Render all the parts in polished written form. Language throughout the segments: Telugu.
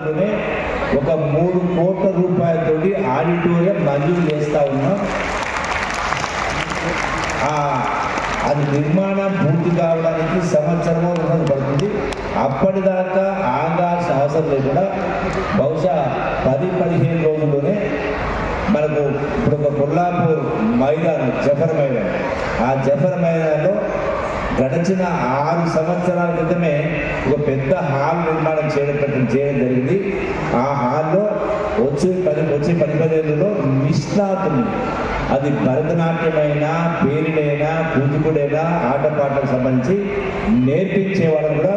రోజుల్లోనే ఒక 3 కోట్ల రూపాయలతోటి ఆడిటోరియం మంజూరు చేస్తూ ఉన్నాం. అది నిర్మాణం పూర్తి కావడానికి సంవత్సరమో పడుతుంది. అప్పటిదాకా ఆగాల్సిన అవసరం లేకుండా బహుశా 10-15 రోజుల్లోనే మనకు ఇప్పుడు ఒక కొల్లాపూర్ మైదానం, జఫర్ మైదానం, ఆ జఫర్ మైదానంలో గడిచిన 6 సంవత్సరాల క్రితమే ఒక పెద్ద హాల్ నిర్మాణం చేయడం జరిగింది. ఆ హాల్లో వచ్చే 10-15 ఏళ్ళలో నిష్ణాతుని, అది భరతనాట్యమైనా, పేరిడైనా, కూచిపూడైనా, ఆటపాటలకు సంబంధించి నేర్పించే వాళ్ళు కూడా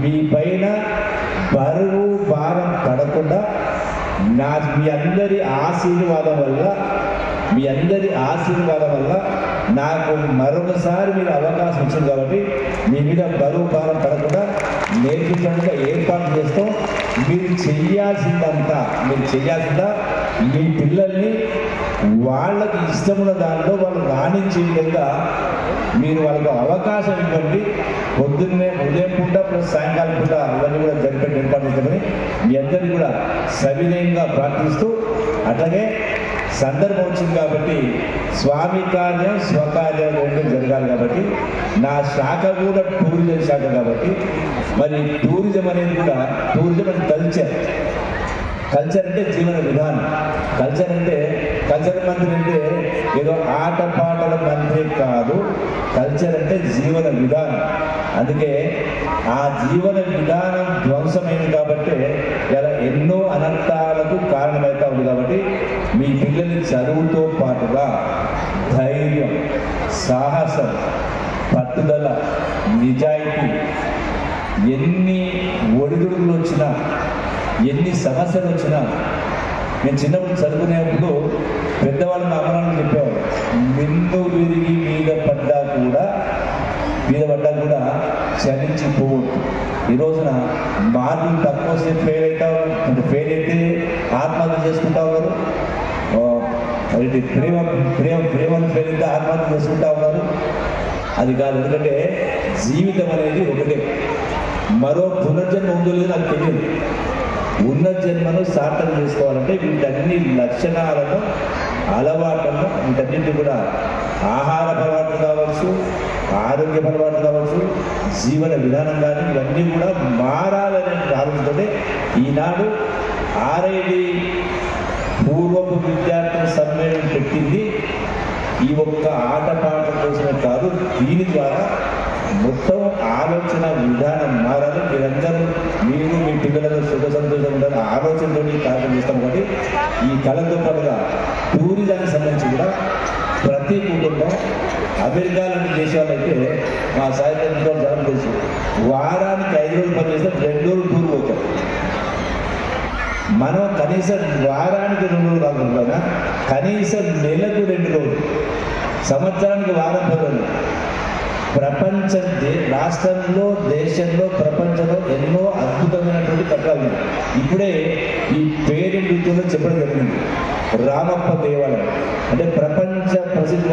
మీ పైన బరువు భారం పడకుండా మీ అందరి ఆశీర్వాదం వల్ల నాకు మరొకసారి మీరు అవకాశం ఇచ్చింది కాబట్టి మీ మీద బరువు భారం పడకుండా నేర్పించడానికి ఏర్పాటు చేస్తాం. మీరు చేయాల్సిందా మీ పిల్లల్ని వాళ్ళకి ఇష్టమున్న దాంట్లో వాళ్ళు రాణించే విధంగా మీరు వాళ్ళకు అవకాశం ఇవ్వండి. పొద్దున్నే ఉదయం పూట ప్లస్ సాయంకాలం పూట అవన్నీ కూడా జరిపే ఏర్పాటు చేస్తామని మీ అందరినీ కూడా సవినయంగా ప్రార్థిస్తూ, అట్లాగే సందర్భం వచ్చింది కాబట్టి స్వామి కార్యం స్వకార్యం రెండు జరగాలి కాబట్టి నా శాఖ కూడా టూరిజం శాఖ కాబట్టి మరి టూరిజం అనేది కూడా టూరిజం అండ్ కల్చర్ అంటే జీవన విధానం. కల్చర్ మంత్రి అంటే ఏదో ఆటపాటల మంత్రి కాదు. కల్చర్ అంటే జీవన విధానం. అందుకే ఆ జీవన విధానం ధ్వంసమైంది కాబట్టి ఇలా ఎన్నో అనర్థాలకు కారణమవుతా ఉంది. కాబట్టి మీ పిల్లల్ని చదువుతో పాటుగా ధైర్యం, సాహసం, పట్టుదల, నిజాయితీ, ఎన్ని ఒడిదుడుకులు వచ్చినా, ఎన్ని సమస్యలు వచ్చినా, నేను చిన్నప్పుడు చదువుకునేప్పుడు పెద్దవాళ్ళు మా అమ్మనాన్నలు చెప్పేవారు, మిన్ను విరిగి మీద పడ్డా కూడా చలించిపోవద్దు. ఈ రోజున మార్కులు తక్కువ సేపు ఫెయిల్ అయితే ఆత్మహత్య చేసుకుంటా ఉన్నారు. ప్రేమను ఫెయిల్ అయితే ఆత్మహత్య చేసుకుంటా ఉన్నారు. అది కాదు. ఎందుకంటే జీవితం అనేది ఒకటే, మరో పునర్జన్మ ఉందో లేదో నాకు తెలియదు. ఉన్న జన్మను సార్థకం చేసుకోవాలంటే వీటన్ని లక్షణాలను, అలవాట్లను, వీటన్నింటి కూడా ఆహార అలవాట్లు కావచ్చు, ఆరోగ్య అలవాట్లు కావచ్చు, జీవన విధానం కానీ ఇవన్నీ కూడా మారాలనే ఆలోచనతోనే ఈనాడు ఆర్ఐడి పూర్వపు విద్యార్థుల సమ్మేళనం పెట్టింది. ఈ ఒక్క ఆటపాట కోసమే కాదు, దీని ద్వారా మొత్తం ఆలోచన విధానం మారాలి. మీరందరూ మీరు మీ పిల్లలకు సుఖ సంతోషం ఉండాలి ఆలోచనతో కార్యక్రమం చేస్తాం. కాబట్టి ఈ కళతో పాటుగా టూరిజానికి సంబంధించి కూడా ప్రతి కుటుంబం, అమెరికా లాంటి దేశాలైతే మా సాయంత్రం జనం తెలుసు, వారానికి 5 రోజులు పనిచేస్తే 2 రోజులు టూర్ పోతాం. మనం కనీసం వారానికి 2 రోజులు కాకుండా కనీసం నెలకు 2 రోజులు, సంవత్సరానికి వారం 10 రోజులు రాష్ట్రంలో, దేశంలో, ప్రపంచంలో ఎన్నో అద్భుతమైనటువంటి కట్టడాలు ఇప్పుడే ఈ పేరు నృత్యంలో చెప్పడం జరిగింది. రామప్ప దేవాలయం అంటే ప్రపంచ ప్రసిద్ధి